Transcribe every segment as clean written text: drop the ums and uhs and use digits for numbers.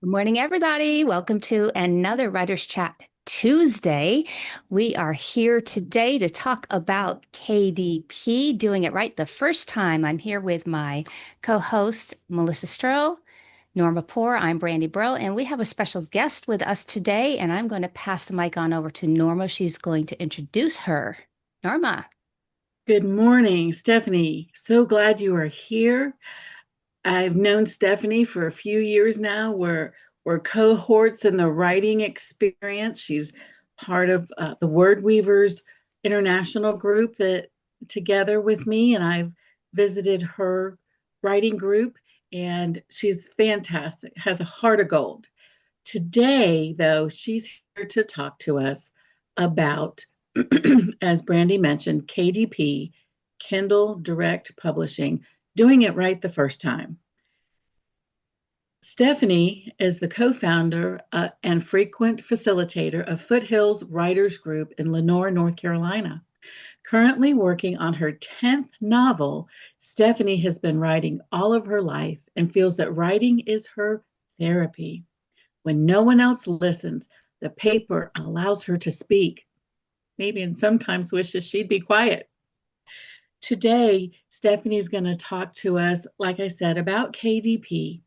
Good morning, everybody. Welcome to another Writers Chat Tuesday. We are here today to talk about KDP, doing it right the first time. I'm here with my co-host, Melissa Stroh, Norma Poor. I'm Brandy Bro, and we have a special guest with us today, and I'm going to pass the mic on over to Norma. She's going to introduce her. Norma. Good morning, Stephanie. So glad you are here. I've known Stephanie for a few years now. We're cohorts in the writing experience. She's part of the Word Weavers International group that together with me, and I've visited her writing group, and she's fantastic, has a heart of gold. Today, though, she's here to talk to us about, as Brandy mentioned, KDP, Kindle Direct Publishing, doing it right the first time. Stephanie is the co-founder and frequent facilitator of Foothills Writers Group in Lenoir, North Carolina. Currently working on her 10th novel, Stephanie has been writing all of her life and feels that writing is her therapy. When no one else listens, the paper allows her to speak, maybe and sometimes wishes she'd be quiet. Today, Stephanie's going to talk to us, like I said, about KDP.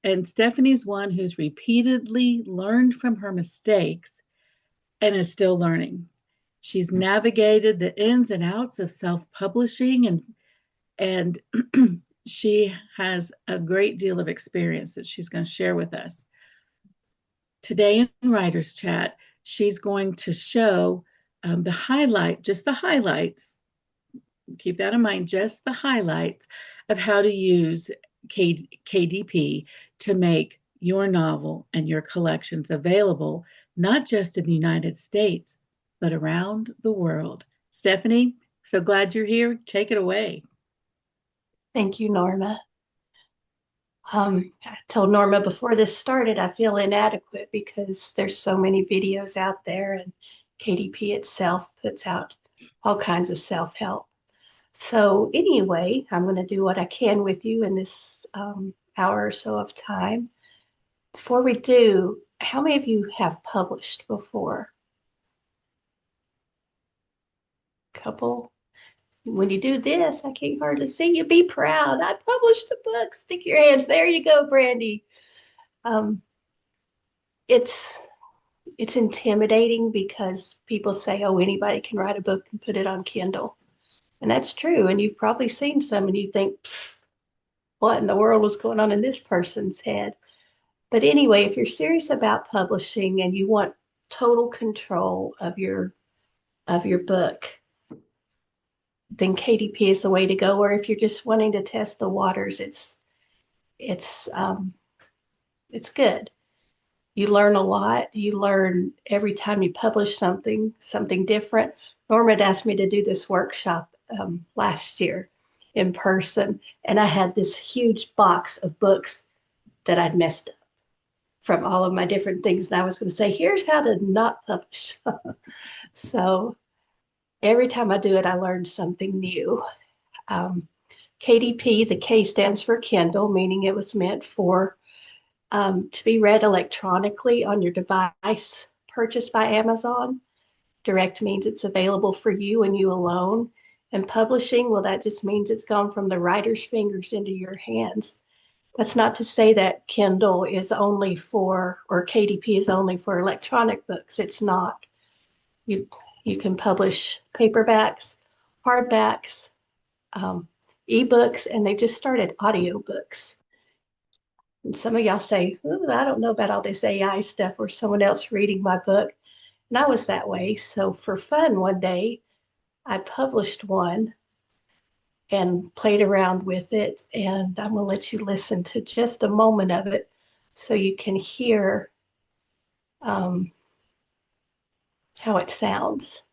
And Stephanie's one who's repeatedly learned from her mistakes and is still learning. She's navigated the ins and outs of self-publishing and she has a great deal of experience that she's going to share with us. Today in Writers Chat, she's going to show just the highlights, keep that in mind, just the highlights of how to use KDP to make your novel and your collections available, not just in the United States, but around the world. Stephanie, so glad you're here. Take it away. Thank you, Norma. I told Norma before this started, I feel inadequate because there's so many videos out there, and KDP itself puts out all kinds of self-help. So anyway, I'm going to do what I can with you in this hour or so of time. Before we do, how many of you have published before? Couple. When you do this, I can't hardly see you. Be proud. I published the book. Stick your hands. There you go, Brandy. Um, it's it's intimidating because people say, "Oh, anybody can write a book and put it on Kindle," and that's true. And you've probably seen some, and you think, "What in the world was going on in this person's head?" But anyway, if you're serious about publishing and you want total control of your book, then KDP is the way to go. Or if you're just wanting to test the waters, it's um, it's good. You learn a lot. You learn every time you publish something different. Norma had asked me to do this workshop last year in person, and I had this huge box of books that I'd messed up from all of my different things. And I was going to say, here's how to not publish. So every time I do it, I learn something new. Um, KDP, the K stands for Kindle, meaning it was meant for to be read electronically on your device purchased by Amazon. Direct means it's available for you and you alone. And publishing, well, that just means it's gone from the writer's fingers into your hands. That's not to say that Kindle is only for, or KDP is only for electronic books. It's not. You, you can publish paperbacks, hardbacks, um, ebooks, and they just started audiobooks. And some of y'all say, I don't know about all this AI stuff or someone else reading my book. And I was that way. So for fun, one day, I published one and played around with it. And I'm going to let you listen to just a moment of it so you can hear um, how it sounds.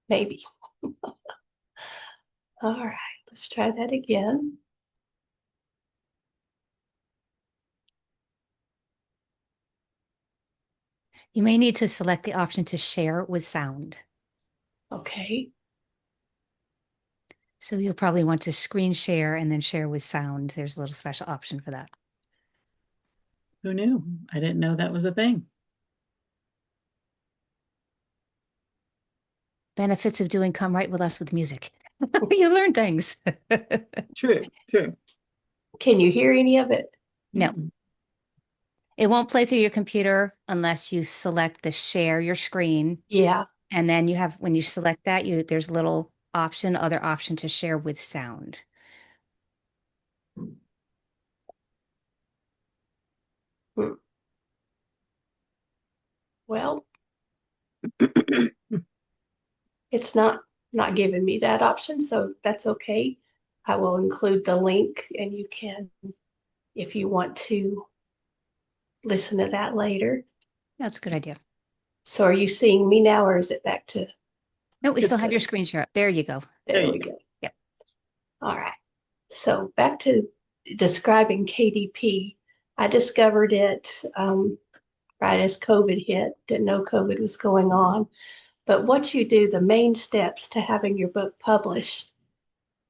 Maybe. All right, let's try that again. You may need to select the option to share with sound. Okay. So you'll probably want to screen share and then share with sound. There's a little special option for that. Who knew? I didn't know that was a thing. Benefits of doing Come Write With Us with music. You learn things. True, true. Can you hear any of it? No, it won't play through your computer unless you select the share your screen. Yeah. And then you have, when you select that, there's a little option, other option to share with sound. Hmm. Well, it's not giving me that option, so that's okay. I will include the link and you can, if you want to listen to that later. That's a good idea. So are you seeing me now or is it back to? No, we Just still have your the- screen share up. There you go. There we go. Yep. All right. So back to describing KDP. I discovered it right as COVID hit. Didn't know COVID was going on. But what you do, the main steps to having your book published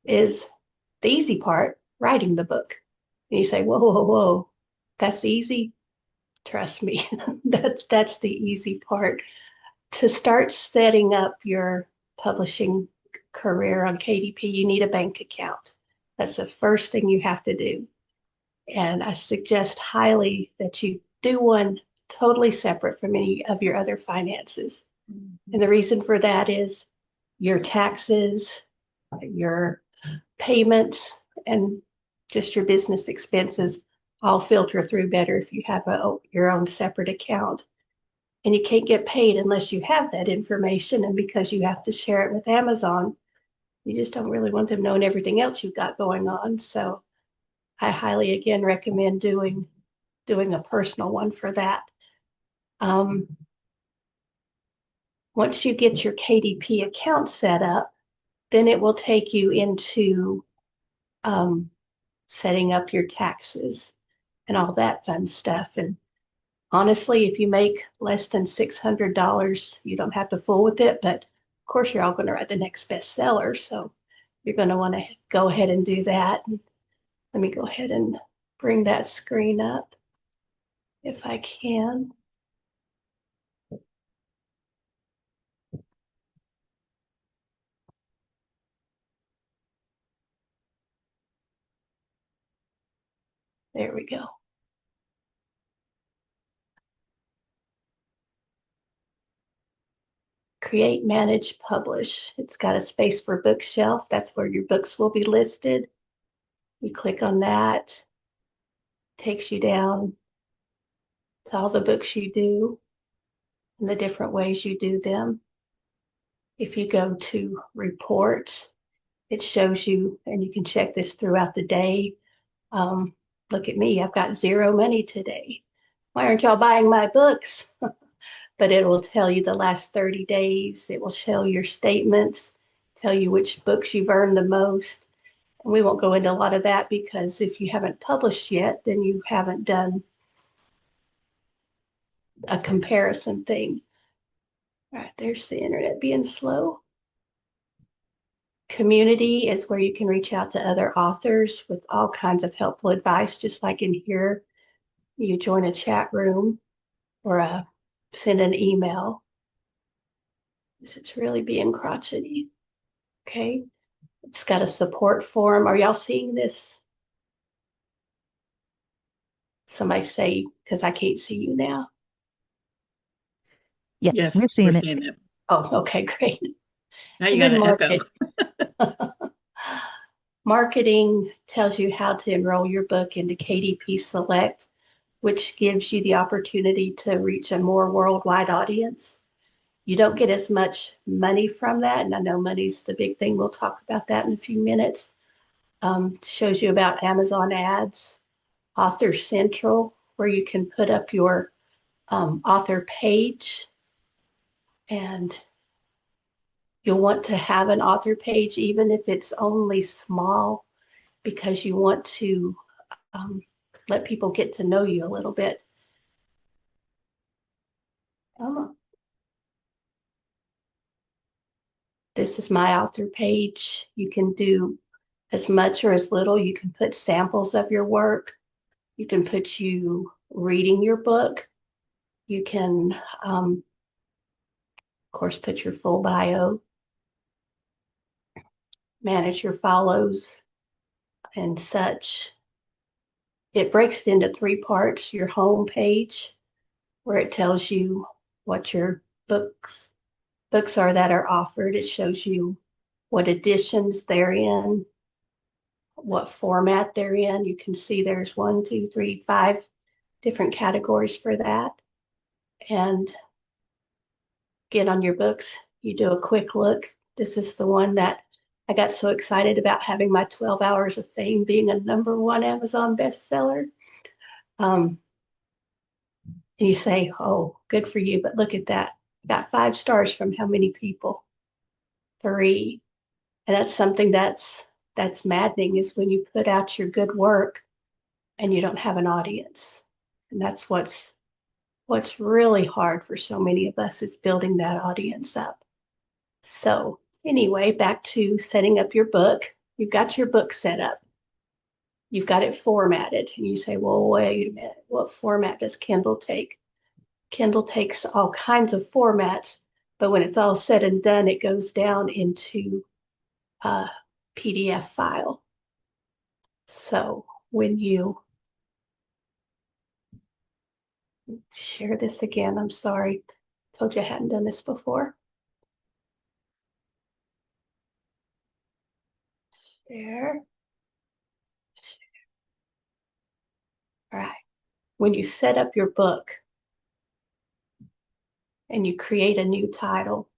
is the easy part, writing the book. And you say, whoa, whoa, whoa, that's easy. Trust me, that's the easy part. To start setting up your publishing career on KDP, you need a bank account. That's the first thing you have to do. And I suggest highly that you do one totally separate from any of your other finances. And the reason for that is your taxes, your payments, and just your business expenses all filter through better if you have your own separate account. And you can't get paid unless you have that information. And because you have to share it with Amazon, you just don't really want them knowing everything else you've got going on. So I highly, again, recommend doing a personal one for that. Once you get your KDP account set up, then it will take you into setting up your taxes and all that fun stuff. And honestly, if you make less than $600, you don't have to fool with it. But of course, you're all going to write the next bestseller. So you're going to want to go ahead and do that. And let me go ahead and bring that screen up if I can. There we go. Create, manage, publish. It's got a space for bookshelf. That's where your books will be listed. You click on that, takes you down to all the books you do and the different ways you do them. If you go to reports, it shows you, and you can check this throughout the day. Look at me, I've got zero money today. Why aren't y'all buying my books? But it will tell you the last 30 days. It will show your statements, tell you which books you've earned the most. And we won't go into a lot of that because if you haven't published yet, then you haven't done a comparison thing. All right, there's the internet being slow. Community is where you can reach out to other authors with all kinds of helpful advice, just like in here. You join a chat room or send an email. It's really being crotchety. Okay. It's got a support forum. Are y'all seeing this? Somebody say, because I can't see you now. Yeah, Yes, we're seeing it. seeing it. Oh, okay, great. Now you got an echo. Marketing tells you how to enroll your book into KDP Select, which gives you the opportunity to reach a more worldwide audience. You don't get as much money from that, and I know money's the big thing. We'll talk about that in a few minutes. Shows you about Amazon ads, Author Central, where you can put up your author page, and you'll want to have an author page, even if it's only small, because you want to let people get to know you a little bit. This is my author page. You can do as much or as little. You can put samples of your work. You can put you reading your book. You can, of course, put your full bio, manage your follows and such. It breaks it into 3 parts. Your home page, where it tells you what your books are that are offered. It shows you what editions they're in, what format they're in. You can see there's 1, 2, 3, 5 different categories for that. And get on your books, you do a quick look. This is the one that I got so excited about, having my 12 Hours of Fame being a #1 Amazon bestseller. And you say, oh, good for you. But look at that. Got 5 stars from how many people? 3. And that's something that's maddening, is when you put out your good work and you don't have an audience. And that's what's really hard for so many of us, is building that audience up. So anyway, back to setting up your book. You've got your book set up. You've got it formatted. And you say, well, wait a minute, what format does Kindle take? Kindle takes all kinds of formats, but when it's all said and done, it goes down into a PDF file. So when you share this again, I'm sorry, told you I hadn't done this before. Share. All right. When you set up your book and you create a new title,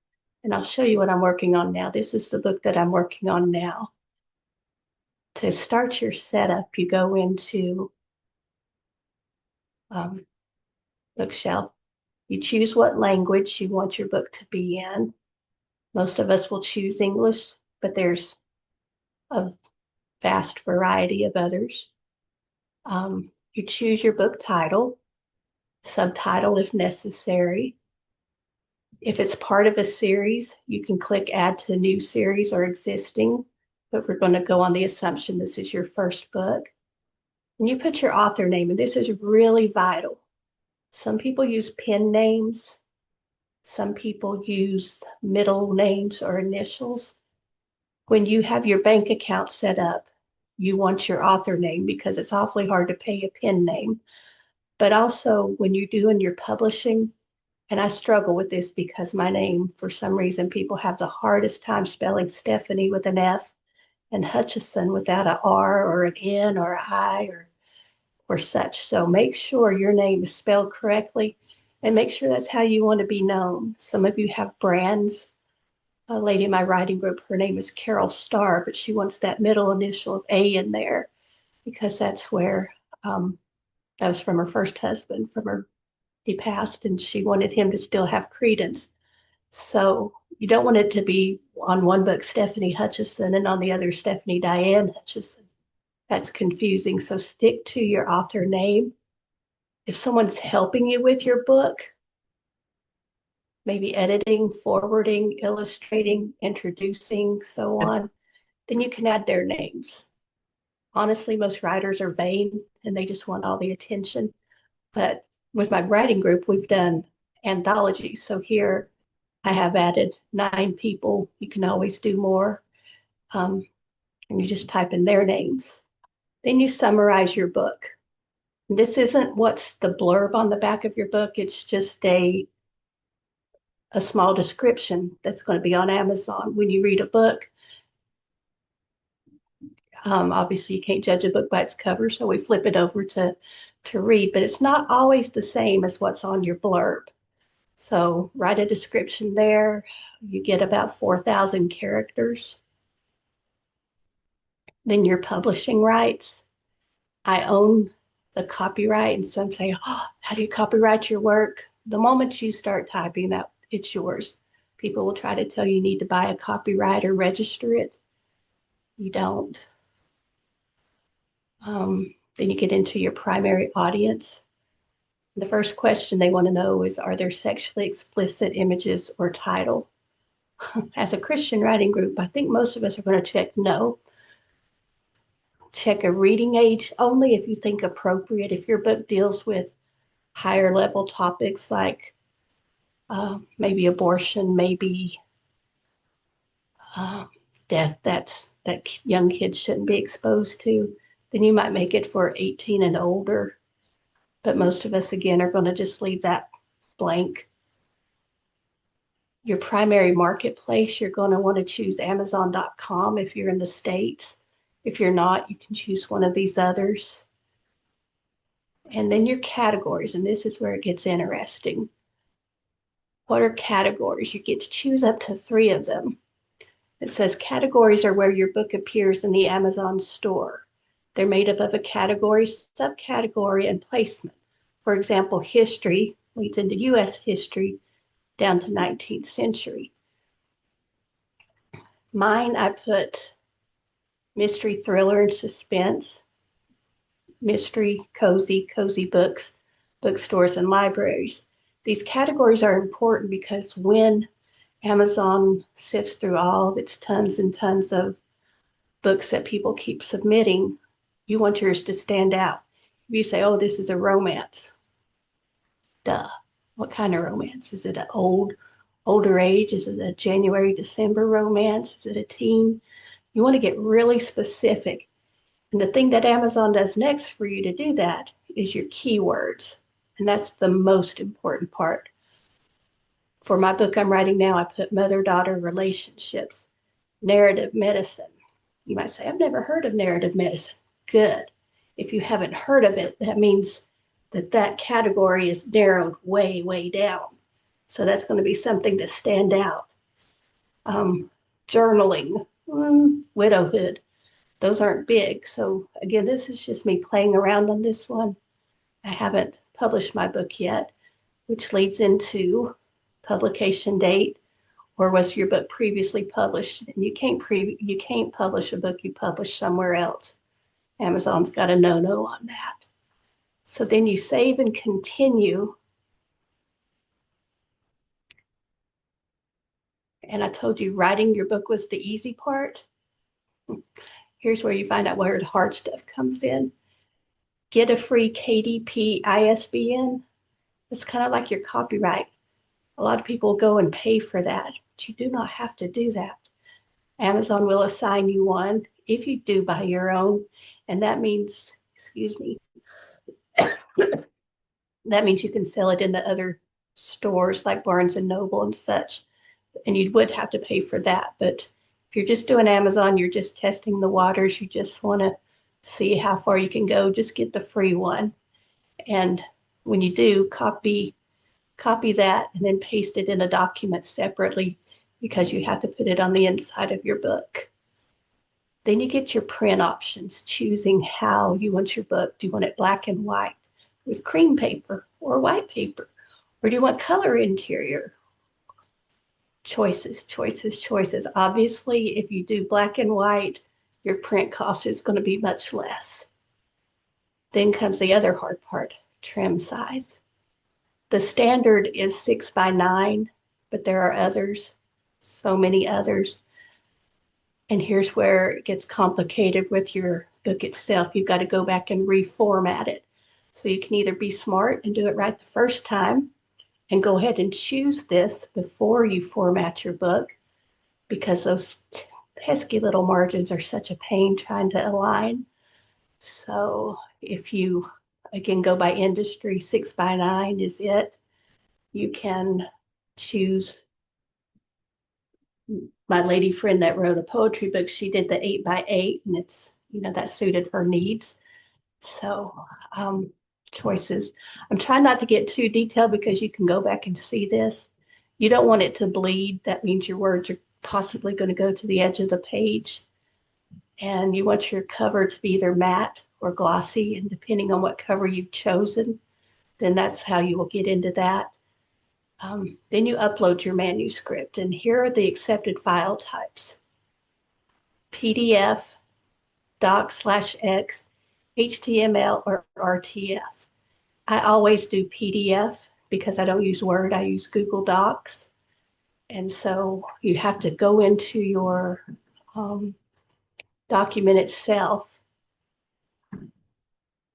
and I'll show you what I'm working on now. This is the book that I'm working on now. To start your setup, you go into bookshelf. You choose what language you want your book to be in. Most of us will choose English, but there's a vast variety of others. You choose your book title, subtitle if necessary. If it's part of a series, you can click add to new series or existing, but we're going to go on the assumption this is your first book. And you put your author name, and this is really vital. Some people use pen names. Some people use middle names or initials. When you have your bank account set up, you want your author name, because it's awfully hard to pay a pen name. But also when you're doing your publishing, and I struggle with this because my name, for some reason, people have the hardest time spelling Stephanie with an F and Hutcheson without an R or an N or an I or such. So make sure your name is spelled correctly, and make sure that's how you want to be known. Some of you have brands. A lady in my writing group, her name is Carol Starr, but she wants that middle initial of A in there, because that's where that was from her first husband, he passed, and she wanted him to still have credence. So you don't want it to be on one book Stefanie Hutcheson and on the other Stephanie Diane Hutcheson. That's confusing. So stick to your author name. If someone's helping you with your book, maybe editing, forwarding, illustrating, introducing, so on, then you can add their names. Honestly, most writers are vain and they just want all the attention. But with my writing group, we've done anthologies. So here I have added 9 people. You can always do more. And you just type in their names. Then you summarize your book. This isn't what's the blurb on the back of your book. It's just a small description that's going to be on Amazon. When you read a book, obviously you can't judge a book by its cover, so we flip it over to read, but it's not always the same as what's on your blurb. So write a description there. You get about 4,000 characters. Then your publishing rights. I own the copyright, and some say, oh, how do you copyright your work? The moment you start typing that, it's yours. People will try to tell you need to buy a copyright or register it. You don't. Then you get into your primary audience. The first question they want to know is, are there sexually explicit images or title? as a Christian writing group, I think most of us are going to check no. Check a reading age only if you think appropriate. If your book deals with higher level topics like maybe abortion, maybe death that young kids shouldn't be exposed to, then you might make it for 18 and older. But most of us, again, are going to just leave that blank. Your primary marketplace, you're going to want to choose Amazon.com if you're in the States. If you're not, you can choose one of these others. And then your categories, and this is where it gets interesting. What are categories? You get to choose up to 3 of them. It says categories are where your book appears in the Amazon store. They're made up of a category, subcategory, and placement. For example, history leads into U.S. history down to 19th century. Mine, I put mystery, thriller, and suspense, mystery, cozy books, bookstores, and libraries. These categories are important because when Amazon sifts through all of its tons and tons of books that people keep submitting, you want yours to stand out. If you say, oh, this is a romance, duh. What kind of romance? Is it an older age? Is it a January, December romance? Is it a teen? You want to get really specific. And the thing that Amazon does next for you to do that is your keywords. And that's the most important part. For my book I'm writing now, I put mother-daughter relationships, narrative medicine. You might say, I've never heard of narrative medicine. Good. If you haven't heard of it, that means that category is narrowed way, way down. So that's going to be something to stand out. Journaling, widowhood, those aren't big. So again, this is just me playing around on this one. I haven't published my book yet, which leads into publication date, or was your book previously published? And you can't publish a book you published somewhere else. Amazon's got a no-no on that. So then you save and continue. And I told you writing your book was the easy part. Here's where you find out where the hard stuff comes in. Get a free KDP ISBN. It's kind of like your copyright. A lot of people go and pay for that, but you do not have to do that. Amazon will assign you one if you do buy your own. And that means, excuse me, that means you can sell it in the other stores like Barnes and Noble and such. And you would have to pay for that. But if you're just doing Amazon, you're just testing the waters, you just want to see how far you can go, just get the free one. And when you do, copy that and then paste it in a document separately because you have to put it on the inside of your book. Then you get your print options, choosing how you want your book. Do you want it black and white with cream paper or white paper? Or do you want color interior? Choices. Obviously, if you do black and white, your print cost is going to be much less. Then comes the other hard part, trim size. The standard is 6x9, but there are others, so many others. And here's where it gets complicated with your book itself. You've got to go back and reformat it. So you can either be smart and do it right the first time and go ahead and choose this before you format your book, because those pesky little margins are such a pain trying to align. So if you, again, go by industry, 6x9 is it. You can choose. My lady friend that wrote a poetry book, she did the 8x8, and it's, that suited her needs. So choices. I'm trying not to get too detailed because you can go back and see this. You don't want it to bleed. That means your words are possibly going to go to the edge of the page. And you want your cover to be either matte or glossy. And depending on what cover you've chosen, then that's how you will get into that. Then you upload your manuscript. And here are the accepted file types: PDF, doc/X, HTML, or RTF. I always do PDF because I don't use Word. I use Google Docs. And so you have to go into your document itself,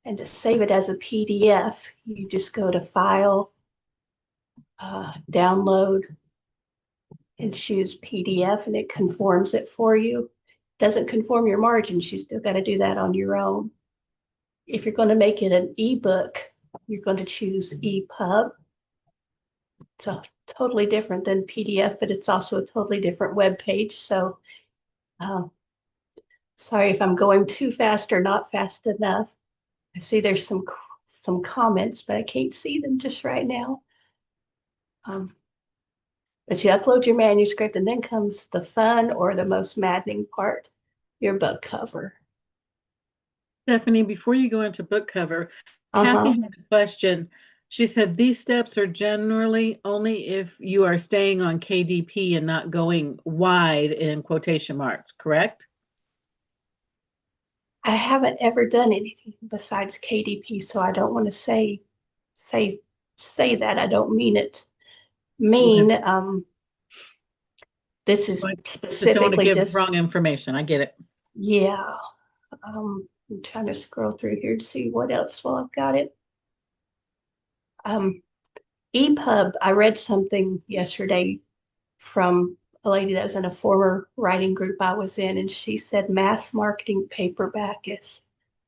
and to save it as a PDF, you just go to File, Download, and choose PDF, and it conforms it for you. Doesn't conform your margins, you still got to do that on your own. If you're going to make it an ebook, you're going to choose EPUB. It's totally different than PDF, but it's also a totally different web page. So sorry if I'm going too fast or not fast enough. I see there's some comments, but I can't see them just right now. But you upload your manuscript, and then comes the fun or the most maddening part, your book cover. Stephanie, before you go into book cover, Kathy had a question. She said these steps are generally only if you are staying on KDP and not going wide in quotation marks, correct? I haven't ever done anything besides KDP, so I don't want to say that. I don't mean it mean. Okay. This is Just don't want to specifically give just, wrong information. I get it. yeah. I'm trying to scroll through here to see what else. Well, I've got it. EPUB, I read something yesterday from a lady that was in a former writing group I was in, and she said mass marketing paperback is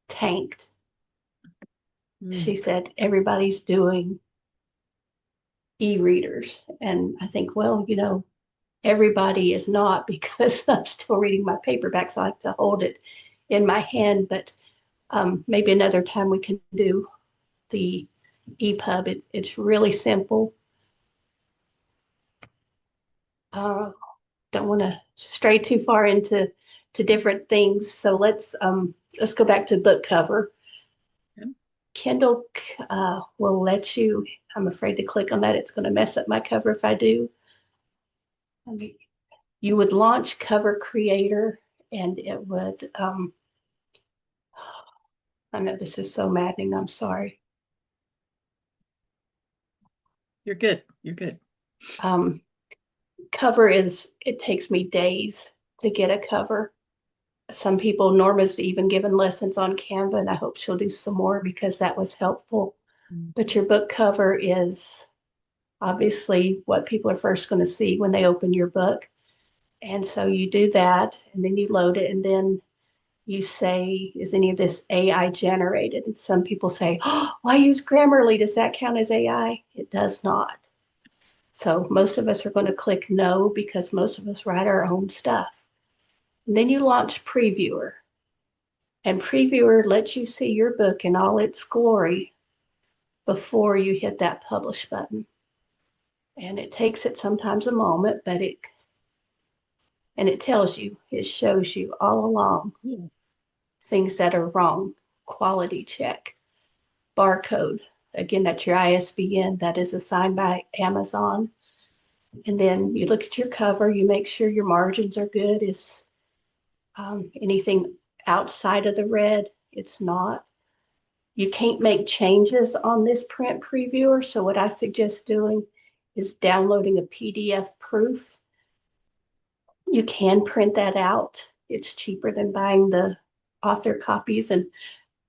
tanked. She said everybody's doing e-readers. And I think, well, everybody is not, because I'm still reading my paperbacks. I like to hold it in my hand, but maybe another time we can do the EPUB. It's really simple. Don't want to stray too far into different things. So let's go back to book cover. Okay. Kindle will let you, I'm afraid to click on that. It's going to mess up my cover if I do. You would launch Cover Creator, and it would, I know this is so maddening. I'm sorry. You're good. You're good. Cover it takes me days to get a cover. Some people, Norma's even given lessons on Canva, and I hope she'll do some more because that was helpful. But your book cover is obviously what people are first going to see when they open your book. And so you do that, and then you load it, and then you say, is any of this AI generated? And some people say, oh, well, I use Grammarly. Does that count as AI? It does not. So most of us are going to click no, because most of us write our own stuff. And then you launch Previewer. And Previewer lets you see your book in all its glory before you hit that publish button. And it takes it sometimes a moment, but it tells you, it shows you all along things that are wrong. Quality check, barcode. Again, that's your ISBN that is assigned by Amazon. And then you look at your cover, you make sure your margins are good. Is anything outside of the red? It's not. You can't make changes on this print previewer. So what I suggest doing is downloading a PDF proof. You can print that out. It's cheaper than buying the author copies and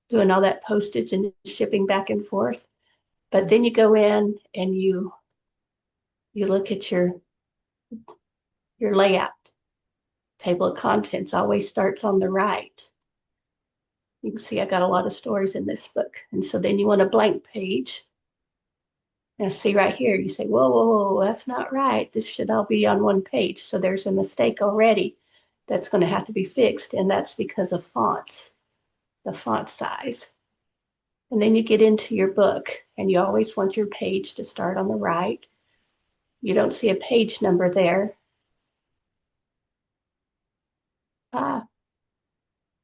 doing all that postage and shipping back and forth. But then you go in and you look at your layout. Table of contents always starts on the right. You can see I got a lot of stories in this book. And so then you want a blank page. Now see right here, you say, whoa, whoa, whoa, that's not right. This should all be on one page. So there's a mistake already that's going to have to be fixed. And that's because of fonts, the font size. And then you get into your book, and you always want your page to start on the right. You don't see a page number there.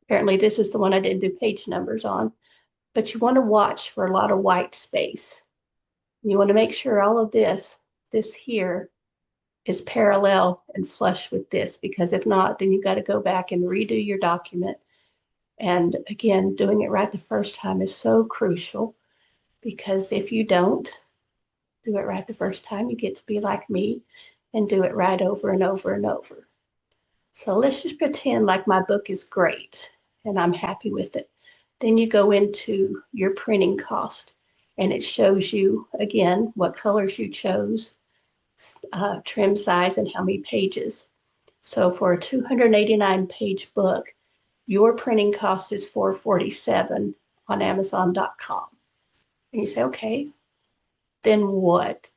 Apparently this is the one I didn't do page numbers on. But you want to watch for a lot of white space. You want to make sure all of this here is parallel and flush with this, because if not, then you got to go back and redo your document. And again, doing it right the first time is so crucial, because if you don't do it right the first time, you get to be like me and do it right over and over and over. So let's just pretend like my book is great and I'm happy with it. Then you go into your printing cost and it shows you again what colors you chose, trim size, and how many pages. So for a 289 page book, your printing cost is $447 on Amazon.com. And you say, okay, then what?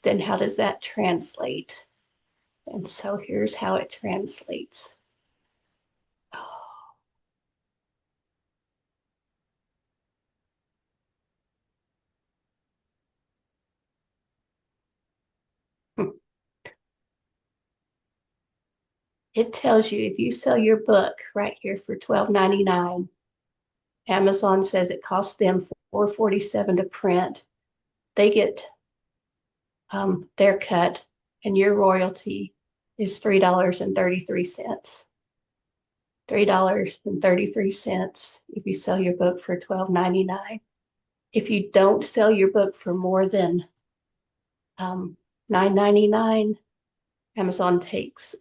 Then how does that translate? And so here's how it translates. It tells you if you sell your book right here for $12.99, Amazon says it costs them $447 to print. They get their cut, and your royalty is $3.33. $3.33 if you sell your book for $12.99. If you don't sell your book for more than $9.99, Amazon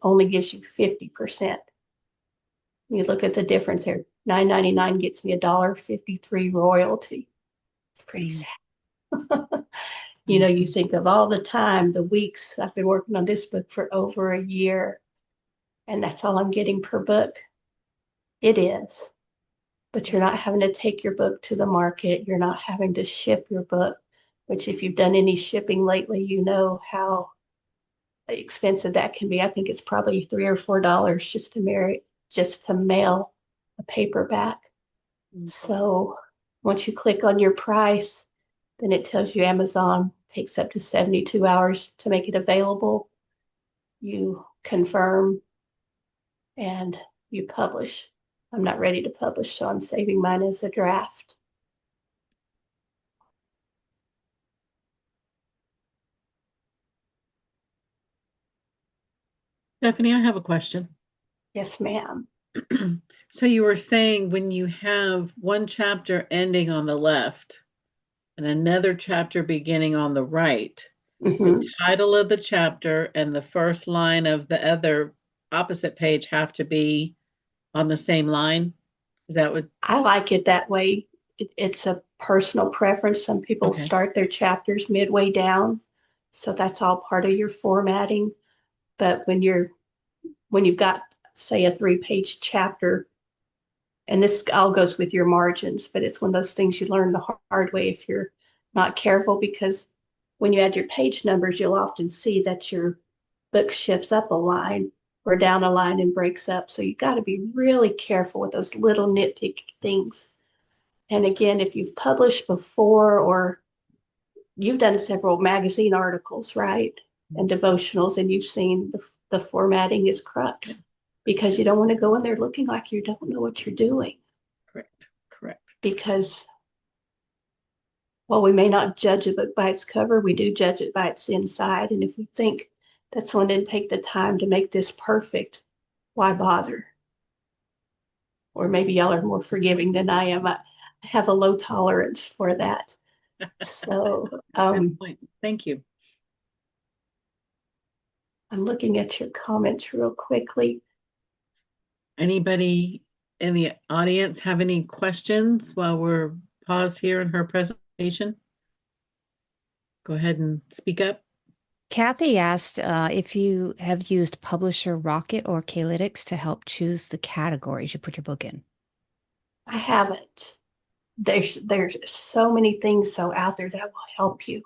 only gives you 50%. You look at the difference here. $9.99 gets me $1.53 royalty. It's pretty sad. You know, you think of all the time, the weeks I've been working on this book for over a year, and that's all I'm getting per book. It is. But you're not having to take your book to the market. You're not having to ship your book, which if you've done any shipping lately, you know how expensive that can be. I think it's probably $3 or $4 just to mail a paperback. Mm-hmm. So once you click on your price, then it tells you Amazon takes up to 72 hours to make it available. You confirm and you publish. I'm not ready to publish, so I'm saving mine as a draft. Stephanie, I have a question. Yes, ma'am. So you were saying when you have one chapter ending on the left and another chapter beginning on the right, the title of the chapter and the first line of the other opposite page have to be on the same line? Is that what? I like it that way. It's a personal preference. Some people start their chapters midway down, so that's all part of your formatting. But when you've got, say, a 3-page chapter, and this all goes with your margins, but it's one of those things you learn the hard way if you're not careful, because when you add your page numbers, you'll often see that your book shifts up a line or down a line and breaks up. So you got to be really careful with those little nitpicky things. And again, if you've published before or you've done several magazine articles, right, and devotionals, and you've seen the formatting is crux, because you don't want to go in there looking like you don't know what you're doing. Correct. Because while we may not judge a book by its cover, we do judge it by its inside. And if we think that someone didn't take the time to make this perfect, why bother? Or maybe y'all are more forgiving than I am. I have a low tolerance for that. So thank you. I'm looking at your comments real quickly. Anybody in the audience have any questions while we're paused here in her presentation? Go ahead and speak up. Kathy asked if you have used Publisher Rocket or Kalytics to help choose the categories you put your book in. I haven't. There's so many things out there that will help you.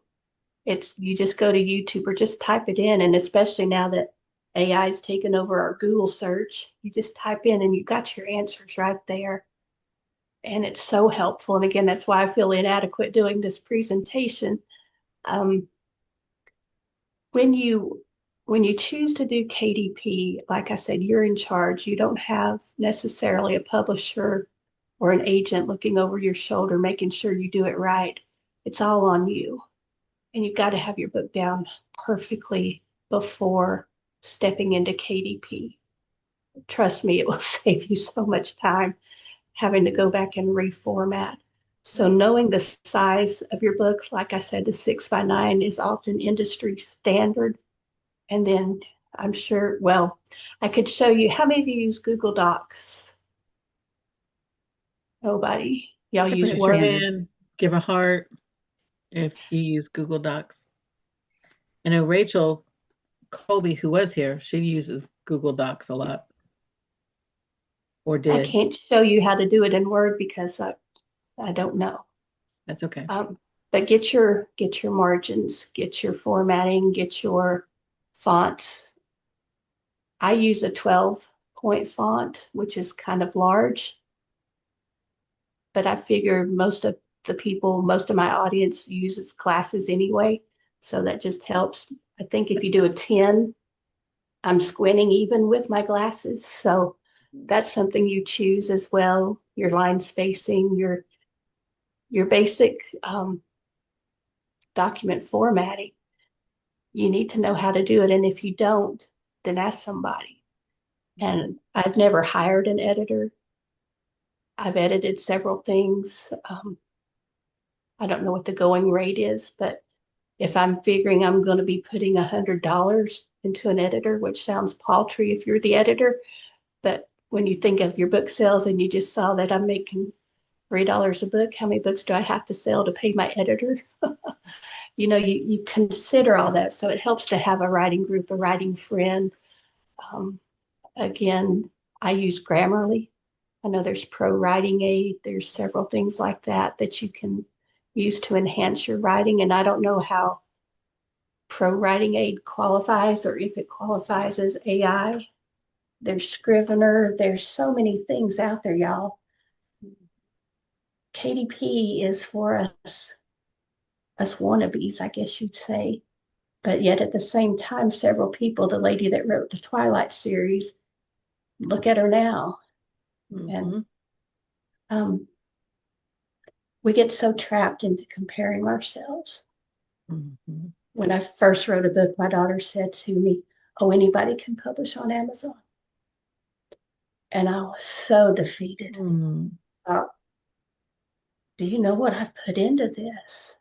You just go to YouTube or just type it in, and especially now that AI has taken over our Google search, you just type in and you got your answers right there. And it's so helpful. And again, that's why I feel inadequate doing this presentation. When you choose to do KDP, like I said, you're in charge. You don't have necessarily a publisher or an agent looking over your shoulder, making sure you do it right. It's all on you. And you've got to have your book down perfectly before stepping into KDP. Trust me, it will save you so much time having to go back and reformat. So knowing the size of your book, like I said, the 6x9 is often industry standard. And then I'm sure, well, I could show you. How many of you use Google Docs? Nobody. Y'all To use raise Raise your your Word? hand. hand, give a heart if you use Google Docs. I know Rachel Colby, who was here, she uses Google Docs a lot, or I did. can't show you how to do it in Word because I don't know. That's okay. But get your margins, get your formatting, get your fonts. I use a 12-point font, which is kind of large, but I figure most of my audience uses glasses anyway, so that just helps. I think if you do a 10, I'm squinting even with my glasses, so that's something you choose as well. Your line spacing, your basic document formatting. You need to know how to do it. And if you don't, then ask somebody. And I've never hired an editor. I've edited several things. I don't know what the going rate is, but if I'm figuring I'm going to be putting $100 into an editor, which sounds paltry if you're the editor, but when you think of your book sales and you just saw that I'm making $3 a book, how many books do I have to sell to pay my editor? You consider all that. So it helps to have a writing group, a writing friend. Um, Again, I use Grammarly. I know there's Pro Writing Aid. There's several things like that you can use to enhance your writing. And I don't know how Pro Writing Aid qualifies or if it qualifies as AI. There's Scrivener. There's so many things out there, y'all. KDP is for us wannabes, I guess you'd say. But yet at the same time, several people, the lady that wrote the Twilight series, look at her now. Mm-hmm. And we get so trapped into comparing ourselves. Mm-hmm. When I first wrote a book, my daughter said to me, "Oh, anybody can publish on Amazon." And I was so defeated. Mm-hmm. Do you know what I've put into this?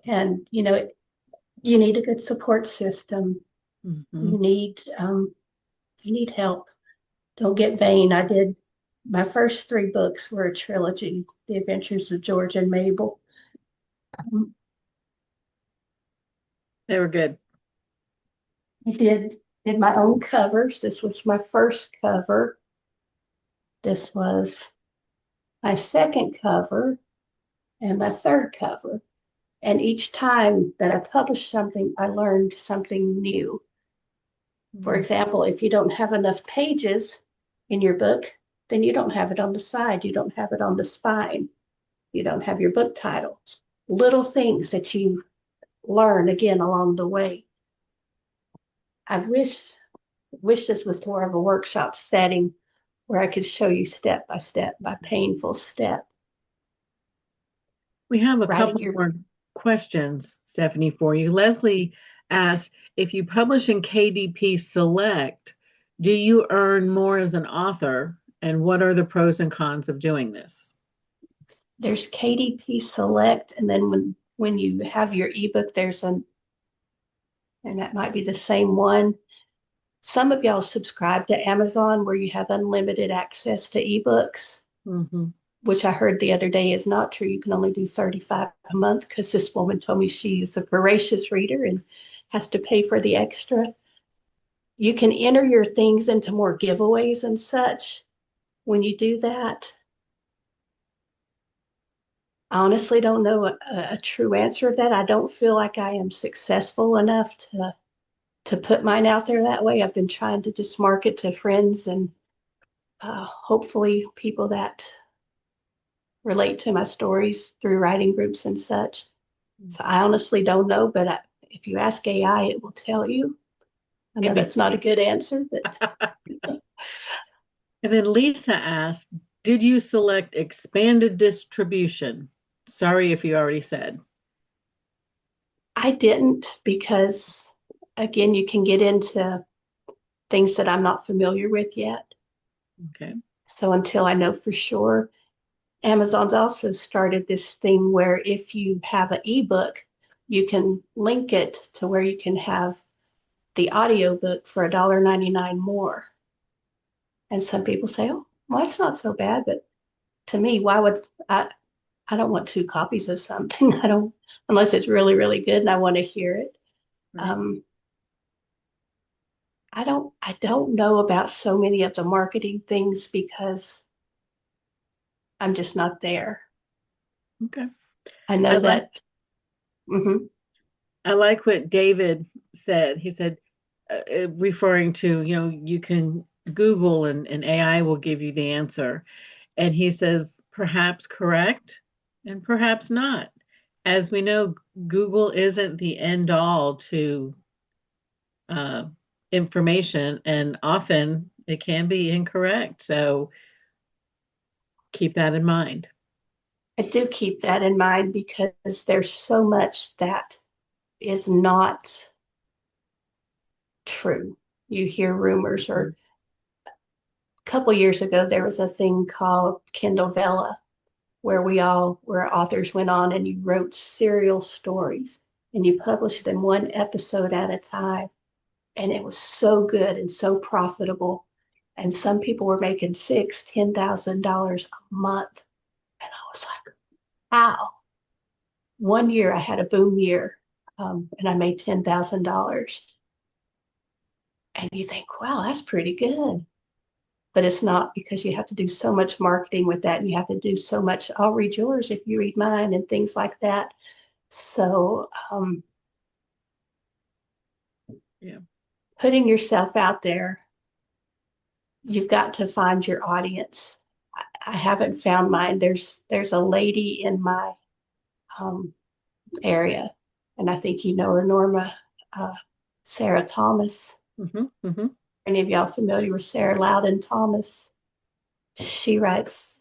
And, you need a good support system. Mm-hmm. You need help. Don't get vain. My first 3 books were a trilogy, The Adventures of George and Mabel. They were good. I did my own covers. This was my first cover. This was my second cover and my third cover. And each time that I published something, I learned something new. For example, if you don't have enough pages in your book, then you don't have it on the side. You don't have it on the spine. You don't have your book title. Little things that you learn again along the way. I wish this was more of a workshop setting where I could show you step by step, by painful step. We have a Writing couple more questions, Stephanie, for you. Leslie asked, if you publish in KDP Select, do you earn more as an author? And what are the pros and cons of doing this? There's KDP Select, and then when you have your ebook, and that might be the same one. Some of y'all subscribe to Amazon where you have unlimited access to ebooks, Mm-hmm. which I heard the other day is not true. You can only do 35 a month because this woman told me she's a voracious reader and has to pay for the extra. You can enter your things into more giveaways and such when you do that. I honestly don't know a true answer of that. I don't feel like I am successful enough to put mine out there that way. I've been trying to just market to friends and hopefully people that relate to my stories through writing groups and such. So I honestly don't know, but if you ask AI, it will tell you. I know that's not a good answer, but And then Lisa asked, did you select expanded distribution? Sorry if you already said. I didn't because, again, you can get into things that I'm not familiar with yet. Okay. So until I know for sure, Amazon's also started this thing where if you have an ebook, you can link it to where you can have the audiobook for $1.99 more. And some people say, oh, well, that's not so bad. But to me, why would I don't want two copies of something. I don't, unless it's really, really good and I want to hear it. Right. I don't know about so many of the marketing things because I'm just not there. Okay. I know that. I like what David said. He said, referring to, you can Google and AI will give you the answer. And he says, perhaps correct and perhaps not. As we know, Google isn't the end all to uh, information, and often it can be incorrect. So keep that in mind. I do keep that in mind because there's so much that is not true. You hear rumors, or a couple years ago, there was a thing called Kindle Vella where authors went on and you wrote serial stories and you published them one episode at a time. And it was so good and so profitable. And some people were making $10,000 a month. And I was like, wow. One year I had a boom year, and I made $10,000. And you think, wow, that's pretty good. But it's not, because you have to do so much marketing with that. And you have to do so much, I'll read yours if you read mine, and things like that. So Yeah. putting yourself out there, you've got to find your audience. I haven't found mine. There's a lady in my area, and I think you know her, Norma, Sarah Thomas. Any of y'all familiar with Sarah Loudon Thomas? She writes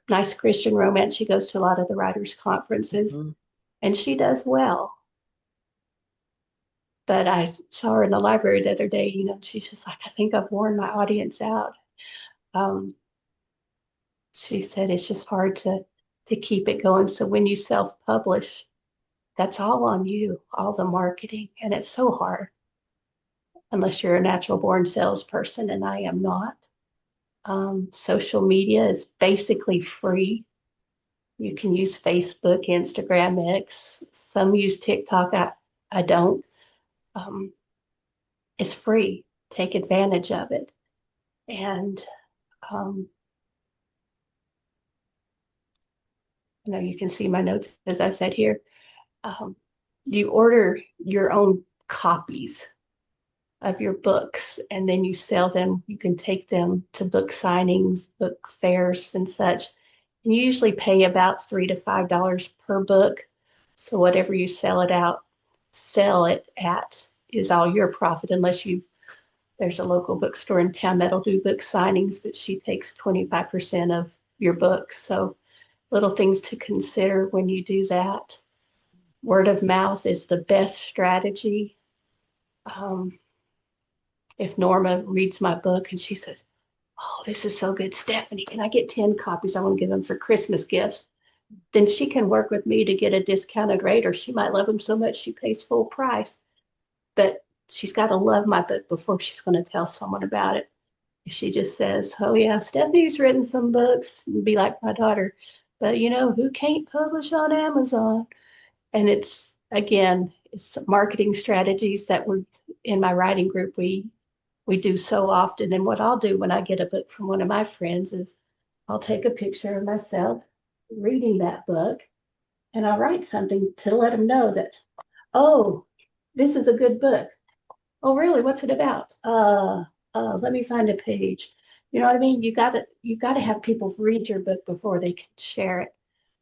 nice Christian romance. She goes to a lot of the writers' conferences, and she does well. But I saw her in the library the other day, she's just like, I think I've worn my audience out. She said it's just hard to keep it going. So when you self-publish, that's all on you, all the marketing. And it's so hard unless you're a natural born salesperson, and I am not. Social media is basically free. You can use Facebook, Instagram, X. Some use TikTok. I don't. It's free. Take advantage of it. And you can see my notes, as I said here. You order your own copies of your books, and then you sell them. You can take them to book signings, book fairs, and such. And you usually pay about $3 to $5 per book. So whatever you sell it at is all your profit, unless there's a local bookstore in town that'll do book signings, but she takes 25% of your books. So little things to consider when you do that. Word of mouth is the best strategy. If Norma reads my book and she says, oh, this is so good, Stefanie, can I get 10 copies? I want to give them for Christmas gifts. Then she can work with me to get a discounted rate, or she might love them so much she pays full price. But she's got to love my book before she's going to tell someone about it. If she just says, oh yeah, Stefanie's written some books, be like my daughter, but who can't publish on Amazon? And it's marketing strategies that we're in my writing group. We do so often. And what I'll do when I get a book from one of my friends is I'll take a picture of myself reading that book, and I'll write something to let them know that, oh, this is a good book. Oh, really? What's it about? Let me find a page. You know what I mean? You got to have people read your book before they can share it.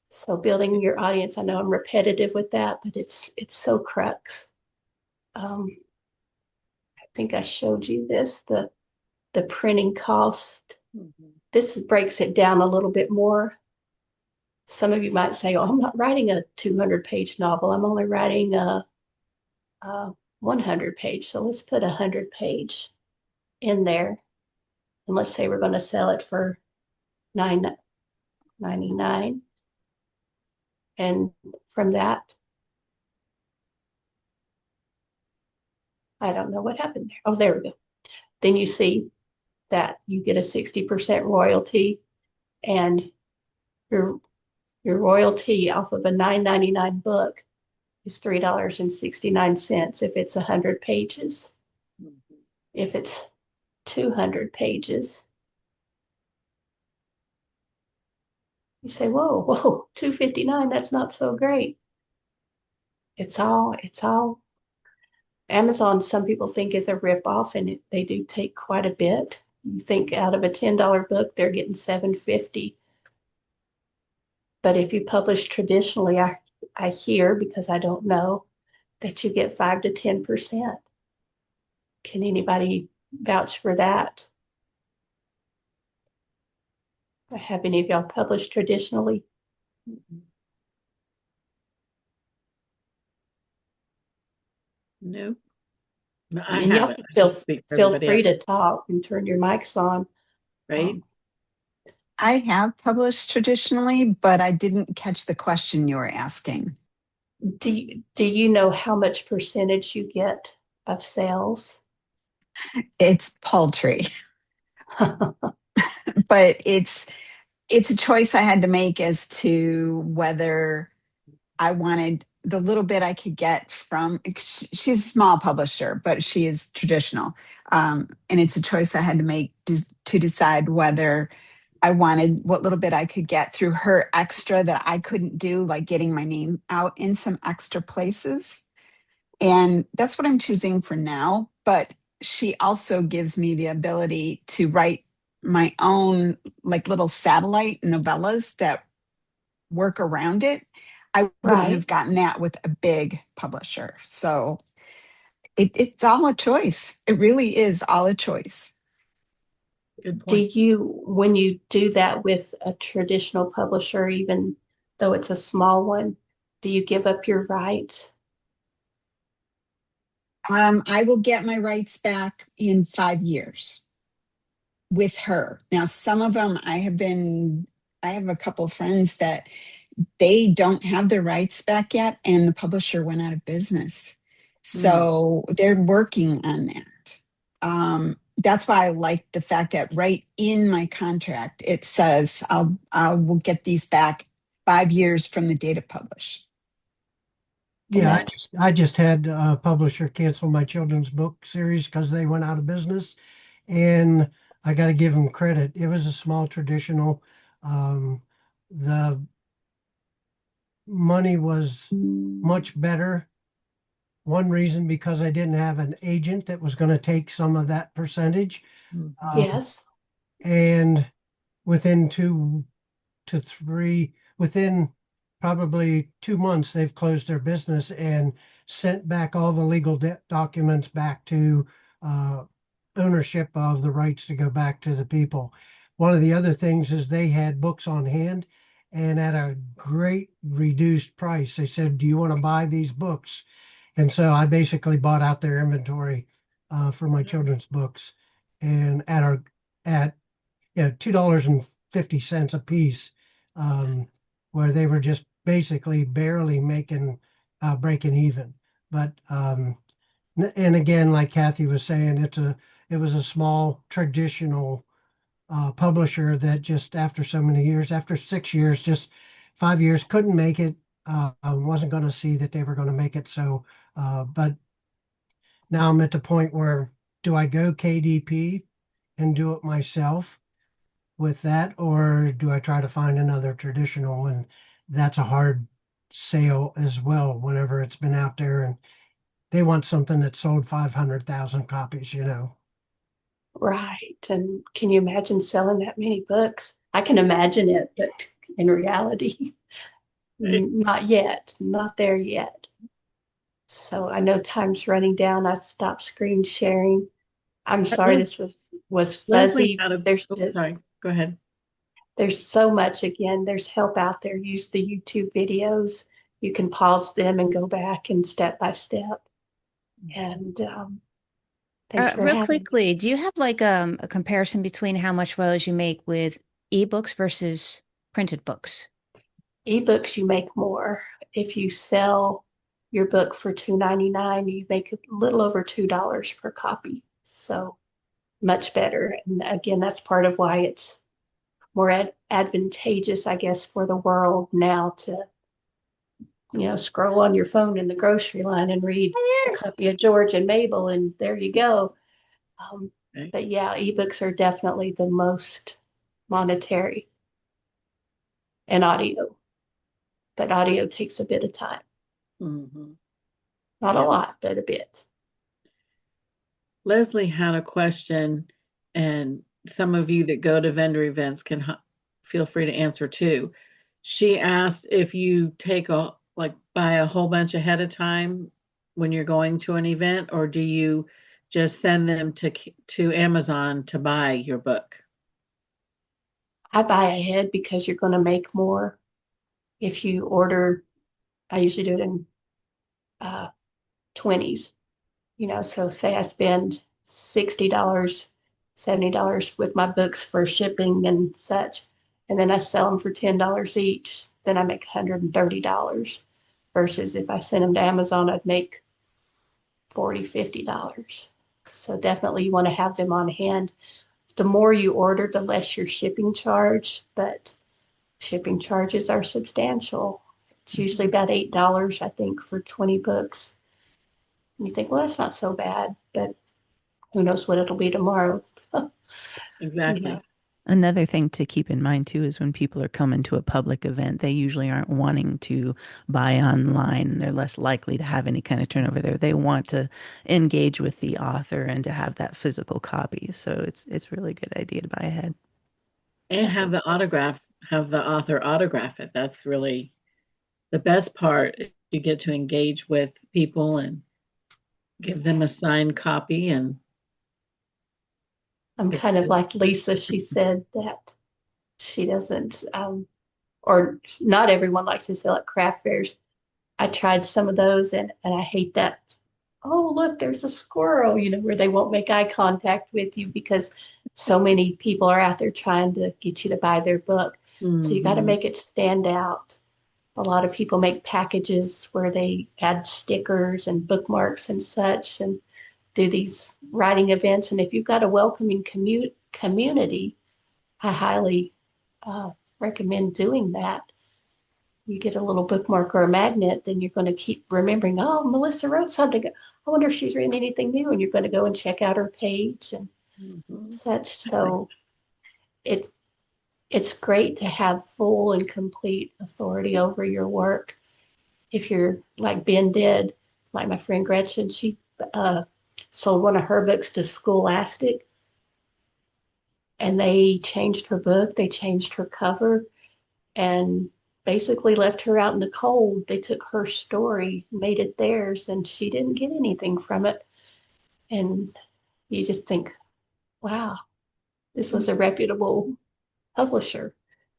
So building your audience, I know I'm repetitive with that, but it's so crux. I think I showed you this, the printing cost. This breaks it down a little bit more. Some of you might say, oh, I'm not writing a 200-page novel. I'm only writing a 100-page. So let's put 100-page in there. And let's say we're going to sell it for $9.99. And from that, I don't know what happened there. Oh, there we go. Then you see that you get a 60% royalty, and your your royalty off of a $9.99 book is $3.69 if it's 100 pages. If it's 200 pages, you say, whoa, 259, that's not so great. It's all Amazon, some people think is a ripoff, and they do take quite a bit. You think out of a $10 book, they're getting $7.50. But if you publish traditionally, I hear, because I don't know, that you get 5 to 10%. Can anybody vouch for that? Have any of y'all published traditionally? No, I And y'all haven't. can I feel can't speak for feel everybody free else, to talk and turn your mics on. right? I have published traditionally, but I didn't catch the question you were asking. Do you know how much percentage you get of sales? It's paltry, but it's a choice I had to make as to whether I wanted the little bit I could get from. She's a small publisher, but she is traditional, and it's a choice I had to make to decide whether I wanted what little bit I could get through her extra that I couldn't do, like getting my name out in some extra places. And that's what I'm choosing for now. But she also gives me the ability to write my own, like, little satellite novellas that work around it. I wouldn't Right. have gotten that with a big publisher. So it's all a choice. It really is all a choice. Good Do point. you, when you do that with a traditional publisher, even though it's a small one, do you give up your rights? I will get my rights back in 5 years with her. Now, some of them I have a couple of friends that they don't have their rights back yet, and the publisher went out of business. So they're working on that. That's why I like the fact that right in my contract, it says I will get these back 5 years from the date of publish. Yeah, I just had a publisher cancel my children's book series because they went out of business, and I got to give them credit. It was a small traditional. The money was much better. One reason because I didn't have an agent that was going to take some of that percentage. Yes. And within 2 to 3, within probably 2 months, they've closed their business and sent back all the legal documents back to ownership of the rights to go back to the people. One of the other things is they had books on hand and at a great reduced price. They said, "Do you want to buy these books?" And so I basically bought out their inventory for my children's books, and at $2.50 a piece, where they were just basically barely breaking even. But and again, like Kathy was saying, it was a small traditional publisher that just after so many years, after 6 years, just 5 years, couldn't make it. Wasn't going to see that they were going to make it. So, but now I'm at the point where, do I go KDP and do it myself with that, or do I try to find another traditional? And that's a hard sale as well whenever it's been out there and they want something that sold 500,000 copies. Right. And can you imagine selling that many books? I can imagine it, but in reality, not yet, not there yet. So I know time's running down. I stopped screen sharing. I'm sorry, this was Leslie fuzzy. had a, sorry, go ahead. There's so much. Again, there's help out there. Use the YouTube videos. You can pause them and go back and step by step. And thanks for Real having me. quickly, do you have like a comparison between how much royalties you make with ebooks versus printed books? Ebooks, you make more if you sell your book for $2.99, you make a little over $2 per copy. So much better. And again, that's part of why it's more advantageous, I guess, for the world now to, scroll on your phone in the grocery line and read a copy of George and Mabel, and there you go. But yeah, ebooks are definitely the most monetary, and audio. But audio takes a bit of time. Mm-hmm. Not a lot, but a bit. Leslie had a question, and some of you that go to vendor events can feel free to answer too. She asked if you buy a whole bunch ahead of time when you're going to an event, or do you just send them to Amazon to buy your book? I buy ahead because you're going to make more. If you order, I usually do it in 20s, so say I spend $60, $70 with my books for shipping and such, and then I sell them for $10 each, then I make $130 versus if I send them to Amazon, I'd make $40, $50. So definitely you want to have them on hand. The more you order, the less your shipping charge, but shipping charges are substantial. It's usually about $8, I think, for 20 books. And you think, well, that's not so bad, but who knows what it'll be tomorrow. Exactly. Another thing to keep in mind too is when people are coming to a public event, they usually aren't wanting to buy online. They're less likely to have any kind of turnover there. They want to engage with the author and to have that physical copy. So it's really a good idea to buy ahead. And have the author autograph it. That's really the best part. You get to engage with people and give them a signed copy. And I'm kind of like Lisa. She said that she doesn't, or not everyone likes to sell at craft fairs. I tried some of those and I hate that. Oh, look, there's a squirrel, where they won't make eye contact with you because so many people are out there trying to get you to buy their book. So you got to make it stand out. A lot of people make packages where they add stickers and bookmarks and such and do these writing events. And if you've got a welcoming community, I highly recommend doing that. You get a little bookmark or a magnet, then you're going to keep remembering, oh, Melissa wrote something. I wonder if she's written anything new. And you're going to go and check out her page and such. So it's great to have full and complete authority over your work. If you're like Ben did, like my friend Gretchen, she sold one of her books to Scholastic, and they changed her book, they changed her cover, and basically left her out in the cold. They took her story, made it theirs, and she didn't get anything from it. And you just think, wow, this was a reputable publisher.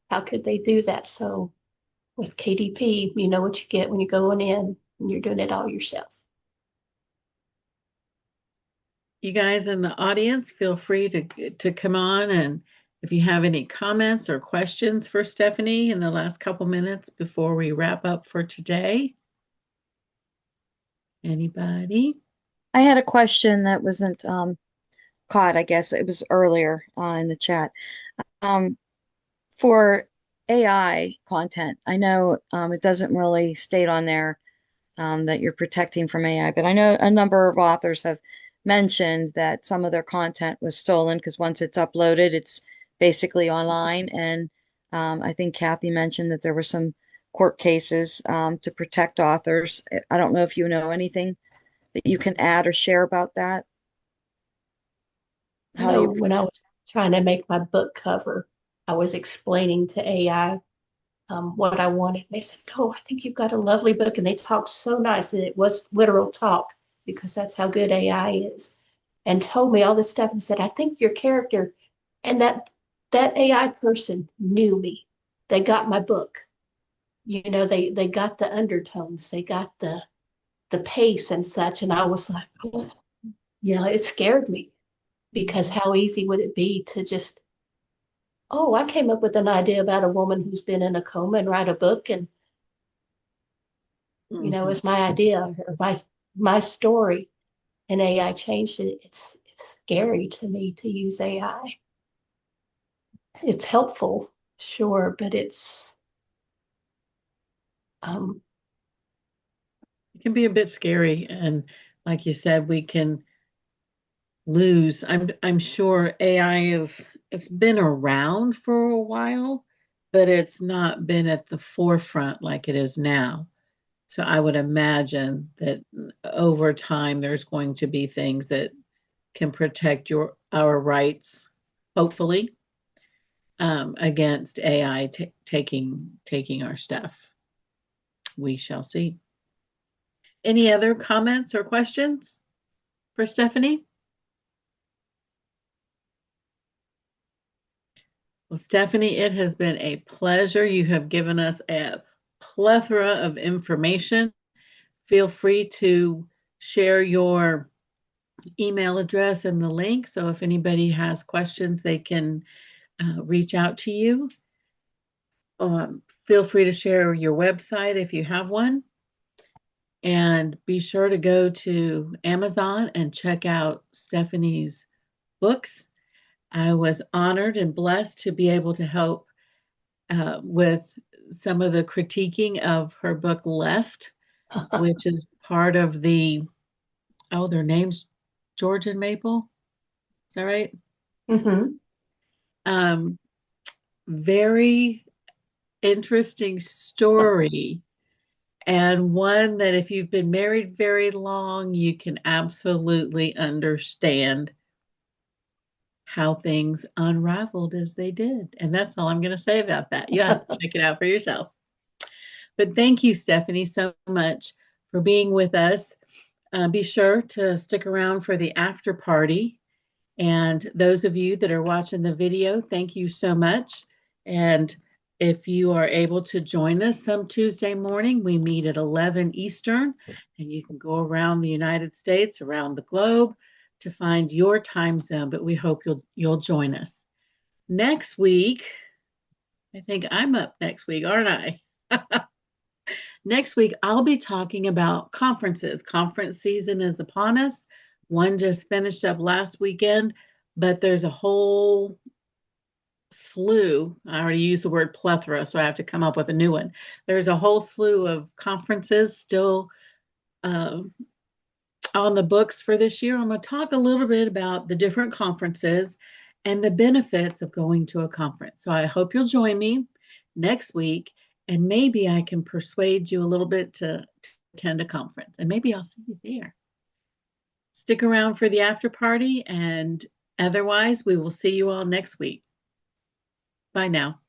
How could they do that? So with KDP, you know what you get when you're going in and you're doing it all yourself. You guys in the audience, feel free to come on, and if you have any comments or questions for Stefanie in the last couple minutes before we wrap up for today. Anybody? I had a question that wasn't caught. I guess it was earlier in the chat. For AI content, I know it doesn't really state on there that you're protecting from AI, but I know a number of authors have mentioned that some of their content was stolen because once it's uploaded, it's basically online. And I think Kathy mentioned that there were some court cases to protect authors. I don't know if you know anything that you can add or share about that. When I was trying to make my book cover, I was explaining to AI what I wanted. They said, "Oh, I think you've got a lovely book," and they talked so nice, and it was literal talk because that's how good AI is, and told me all this stuff and said, "I think your character," and that AI person knew me. They got my book. They got the undertones, they got the pace and such, and I was like, oh, yeah, it scared me because how easy would it be to just, oh, I came up with an idea about a woman who's been in a coma and write a book, and you know, Mhm. is my idea or my story, and AI changed it. It's scary to me to use AI. It's helpful, sure, but it's um It can be a bit scary. And like you said, we can lose. I'm sure AI it's been around for a while, but it's not been at the forefront like it is now. So I would imagine that over time there's going to be things that can protect our rights, hopefully, against AI taking our stuff. We shall see. Any other comments or questions for Stefanie? Well, Stefanie, it has been a pleasure. You have given us a plethora of information. Feel free to share your email address and the link. So if anybody has questions, they can reach out to you. Feel free to share your website if you have one. And be sure to go to Amazon and check out Stefanie's books. I was honored and blessed to be able to help with some of the critiquing of her book Left, which is part of their name's George and Maple. Is that right? mhm. Um, very interesting story, and one that if you've been married very long, you can absolutely understand how things unraveled as they did. And that's all I'm going to say about that. You have to check it out for yourself. But thank you, Stefanie, so much for being with us. Be sure to stick around for the after party. And those of you that are watching the video, thank you so much. And if you are able to join us some Tuesday morning, we meet at 11 Eastern, and you can go around the United States, around the globe to find your time zone. But we hope you'll join us. Next week, I think I'm up next week, aren't I? Next week, I'll be talking about conferences. Conference season is upon us. One just finished up last weekend, but there's a whole slew. I already used the word plethora, so I have to come up with a new one. There's a whole slew of conferences still uh, on the books for this year. I'm going to talk a little bit about the different conferences and the benefits of going to a conference. So I hope you'll join me next week, and maybe I can persuade you a little bit to attend a conference, and maybe I'll see you there. Stick around for the after party, and otherwise, we will see you all next week. Bye now.